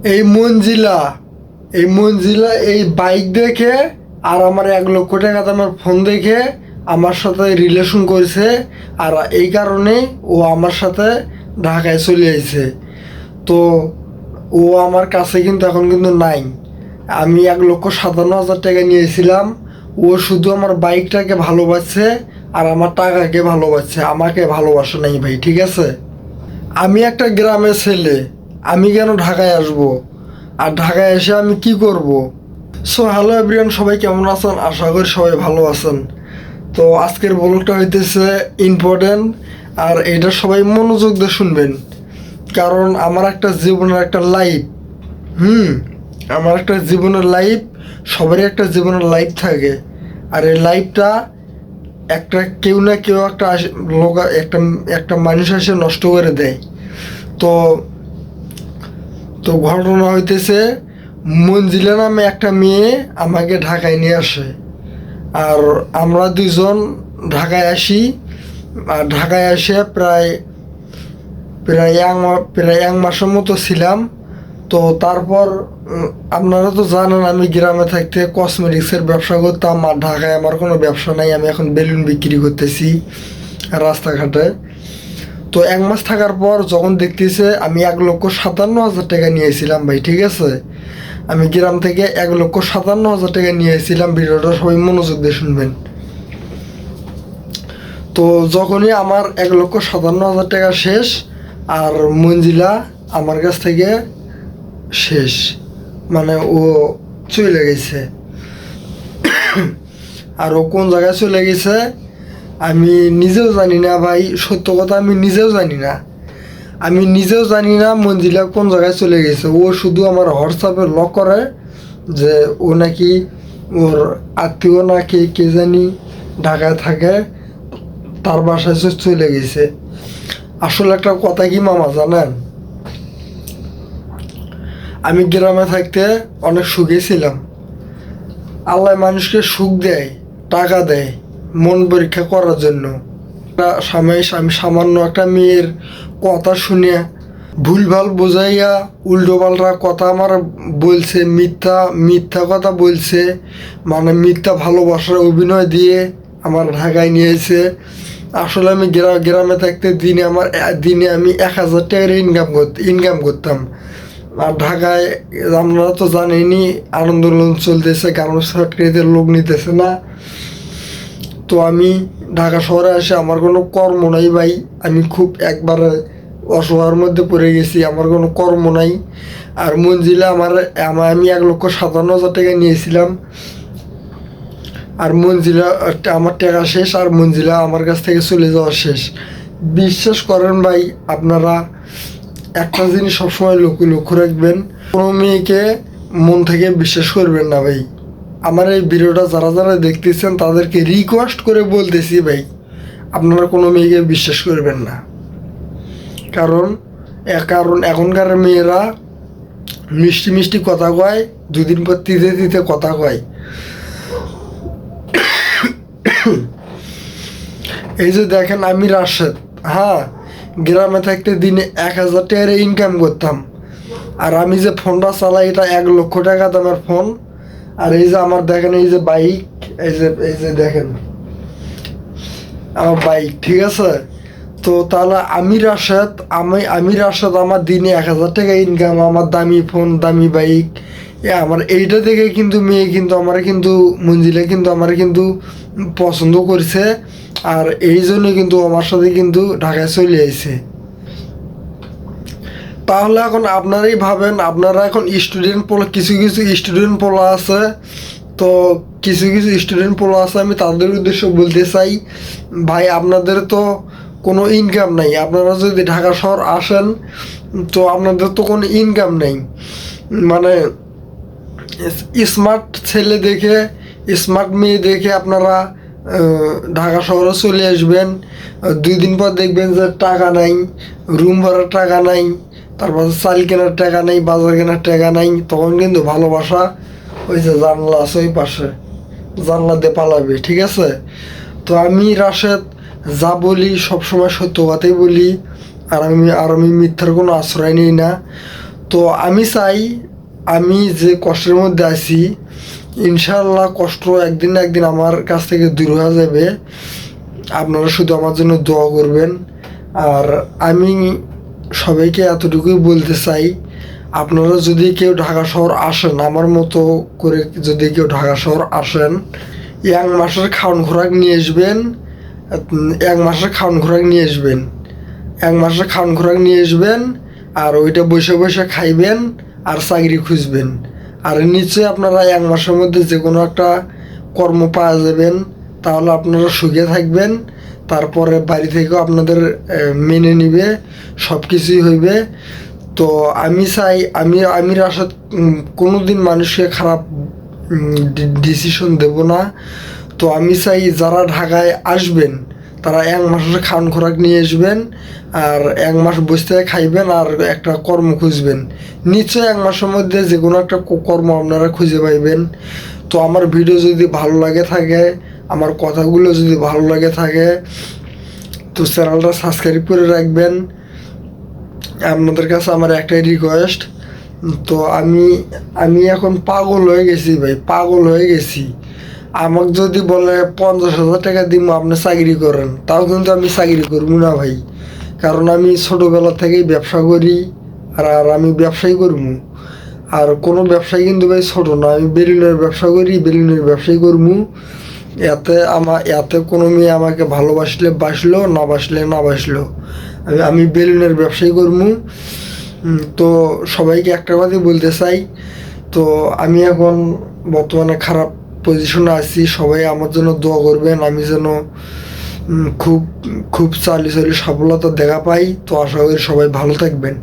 এই মঞ্জিলা এই বাইক দেখে আর আমার 1 লক্ষ টাকা দামের ফোন দেখে আমার সাথে রিলেশন করেছে। আর এই কারণে ও আমার সাথে ঢাকায় চলে আসছে। তো ও আমার কাছে কিন্তু এখন কিন্তু নাই। আমি 1,57,000 টাকা নিয়েছিলাম। ও শুধু আমার বাইকটাকে ভালোবাসছে আর আমার টাকাকে ভালোবাসছে, আমাকে ভালোবাসে নাই ভাই, ঠিক আছে? আমি একটা গ্রামের ছেলে, আমি কেন ঢাকায় আসব? আর ঢাকায় এসে আমি কি করব? সো হ্যালো এভরিওয়ান, সবাই কেমন আছেন? আশা করি সবাই ভালো আছেন। তো আজকের ব্লগটা হইতেছে ইম্পর্টেন্ট, আর এটা সবাই মনোযোগ দিয়ে শুনবেন, কারণ আমার একটা জীবনের একটা লাইফ। আমার একটা জীবনের লাইফ, সবারই একটা জীবনের লাইফ থাকে। আর এই লাইফটা একটা কেউ না কেউ একটা লোক একটা একটা মানুষ এসে নষ্ট করে দেয়। তো তো ঘটনা হইতেছে, মঞ্জিলা নামে একটা মেয়ে আমাকে ঢাকায় নিয়ে আসে। আর আমরা দুজন ঢাকায় আসি। আর ঢাকায় এসে প্রায় প্রায় প্রায় 1 মাসের মতো ছিলাম। তো তারপর আপনারা তো জানেন আমি গ্রামে থাকতে কসমেটিক্সের ব্যবসা করতাম, আর ঢাকায় আমার কোনো ব্যবসা নাই। আমি এখন বেলুন বিক্রি করতেছি রাস্তাঘাটে। তো 1 মাস থাকার পর যখন দেখতেছে, আমি 1,57,000 টাকা নিয়েছিলাম ভাই, ঠিক আছে? আমি গ্রাম থেকে 1,57,000 টাকা নিয়েছিলাম। ভিডিওটা সবাই মনোযোগ দিয়ে শুনবেন। তো যখনই আমার 1,57,000 টাকা শেষ, আর মঞ্জিলা আমার কাছ থেকে শেষ, মানে ও চলে গেছে। আর ও কোন জায়গায় চলে গেছে আমি নিজেও জানি না ভাই, সত্য কথা আমি নিজেও জানি না। আমি নিজেও জানি না মঞ্জিলা কোন জায়গায় চলে গেছে। ও শুধু আমার হোয়াটসঅ্যাপে লক করে যে ও নাকি ওর আত্মীয় নাকি কে জানি ঢাকায় থাকে, তার বাসায় চলে গেছে। আসলে একটা কথা কি মামা জানেন, আমি গ্রামে থাকতে অনেক সুখে ছিলাম। আল্লাহ মানুষকে সুখ দেয়, টাকা দেয় মন পরীক্ষা করার জন্য। আমি সামান্য একটা মেয়ের কথা শুনে ভুলভাল বোঝাইয়া উল্টোপাল্টা কথা আমার বলছে, মিথ্যা মিথ্যা কথা বলছে, মানে মিথ্যা ভালোবাসার অভিনয় দিয়ে আমার ঢাকায় নিয়েছে। আসলে আমি গ্রামে থাকতে দিনে আমি 1,000 টাকার ইনকাম করতাম। আর ঢাকায় আপনারা তো জানেনই, আন্দোলন চলতেছে, গার্মেন্টস ফ্যাক্টরিতে লোক নিতেছে না। তো আমি ঢাকা শহরে এসে আমার কোনো কর্ম নাই ভাই। আমি খুব একবারে অসহায়ের মধ্যে পড়ে গেছি, আমার কোনো কর্ম নাই। আর মঞ্জিলা আমি 1,57,000 টাকা নিয়েছিলাম। আর মঞ্জিলা আমার টাকা শেষ, আর মঞ্জিলা আমার কাছ থেকে চলে যাওয়া শেষ। বিশ্বাস করেন ভাই, আপনারা একটা জিনিস সবসময় লক্ষ্য রাখবেন, কোনো মেয়েকে মন থেকে বিশ্বাস করবেন না ভাই। আমার এই ভিডিওটা যারা যারা দেখতেছেন তাদেরকে রিকোয়েস্ট করে বলতেছি ভাই, আপনারা কোনো মেয়েকে বিশ্বাস করবেন না। কারণ এখনকার মেয়েরা মিষ্টি মিষ্টি কথা কয়, 2 দিন পর তিতে কথা কয়। এই যে দেখেন, আমি রাশেদ, হ্যাঁ, গ্রামে থাকতে দিনে 1,000 টাকার ইনকাম করতাম। আর আমি যে ফোনটা চালাই, এটা 1 লক্ষ টাকা দামের ফোন। আর এই যে আমার দেখেন, এই যে বাইক, এই যে দেখেন আমার বাইক, ঠিক আছে? তো তাহলে আমি রাশেদ, আমার দিনে 1,000 টাকা ইনকাম, আমার দামি ফোন, দামি বাইক, আমার এইটা দেখে কিন্তু মেয়ে কিন্তু মঞ্জিলা কিন্তু আমার কিন্তু পছন্দ করছে। আর এই জন্য কিন্তু আমার সাথে কিন্তু ঢাকায় চলে আসছে। তাহলে এখন আপনারাই ভাবেন, আপনারা এখন কিছু স্টুডেন্ট পোলা আছে। তো কিছু স্টুডেন্ট পোলা আছে, আমি তাদের উদ্দেশ্য বলতে চাই, ভাই আপনাদের তো কোনো ইনকাম নাই। আপনারা যদি ঢাকা শহর আসেন, তো আপনাদের তো কোনো ইনকাম নেই। মানে স্মার্ট ছেলে দেখে, স্মার্ট মেয়ে দেখে আপনারা ঢাকা শহরে চলে আসবেন। 2 দিন পর দেখবেন যে টাকা নাই, রুম ভাড়ার টাকা নাই, তারপর চাল কেনার টাকা নাই, বাজার কেনার টাকা নাই। তখন কিন্তু ভালোবাসা ওই যে জানলা আছে ওই পাশে, জানলা দিয়ে পালাবে, ঠিক আছে? তো আমি রাশেদ যা বলি সবসময় সত্য কথাই বলি, আর আমি মিথ্যার কোনো আশ্রয় নিই না। তো আমি চাই, আমি যে কষ্টের মধ্যে আছি ইনশাল্লাহ কষ্ট একদিন না একদিন আমার কাছ থেকে দূর হয়ে যাবে। আপনারা শুধু আমার জন্য দোয়া করবেন। আর আমি সবাইকে এতটুকুই বলতে চাই, আপনারা যদি কেউ ঢাকা শহর আসেন, আমার মতো করে যদি কেউ ঢাকা শহর আসেন, 1 মাসের খাওয়ান খোরাক নিয়ে আসবেন। 1 মাসের খাওয়ান খোরাক নিয়ে আসবেন, 1 মাসের খাওয়ান খোরাক নিয়ে আসবেন। আর ওইটা বসে বসে খাইবেন আর চাকরি খুঁজবেন। আর নিশ্চয়ই আপনারা 1 মাসের মধ্যে যে কোনো একটা কর্ম পাওয়া যাবেন, তাহলে আপনারা সুখে থাকবেন। তারপরে বাড়ি থেকেও আপনাদের মেনে নিবে, সব কিছুই হইবে। তো আমি চাই, আমি আশা কোনো দিন মানুষকে খারাপ ডিসিশন দেব না। তো আমি চাই যারা ঢাকায় আসবেন তারা 1 মাসের খাওয়ান খোরাক নিয়ে আসবেন, আর 1 মাস বসে থেকে খাইবেন আর একটা কর্ম খুঁজবেন। নিশ্চয়ই 1 মাসের মধ্যে যে কোনো একটা কর্ম আপনারা খুঁজে পাইবেন। তো আমার ভিডিও যদি ভালো লাগে থাকে, আমার কথাগুলো যদি ভালো লাগে থাকে, তো চ্যানেলটা সাবস্ক্রাইব করে রাখবেন। আপনাদের কাছে আমার একটাই রিকোয়েস্ট। তো আমি এখন পাগল হয়ে গেছি ভাই, পাগল হয়ে গেছি। আমাকে যদি বলে 50,000 টাকা দিব আপনি চাকরি করেন, তাও কিন্তু আমি চাকরি করবো না ভাই। কারণ আমি ছোটোবেলা থেকেই ব্যবসা করি, আর আমি ব্যবসাই করবো। আর কোনো ব্যবসায় কিন্তু ভাই ছোটো না, আমি বেলুনের ব্যবসা করি, বেলুনের ব্যবসাই করবো। এতে কোনো মেয়ে আমাকে ভালোবাসলে বাসলো, না বাসলে না বাসলো, আমি বেলুনের ব্যবসাই করবো। তো সবাইকে একটা কথাই বলতে চাই, তো আমি এখন বর্তমানে খারাপ পজিশনে আছি। সবাই আমার জন্য দোয়া করবেন, আমি যেন খুব খুব চালি সফলতা দেখা পাই। তো আশা করি সবাই ভালো থাকবেন।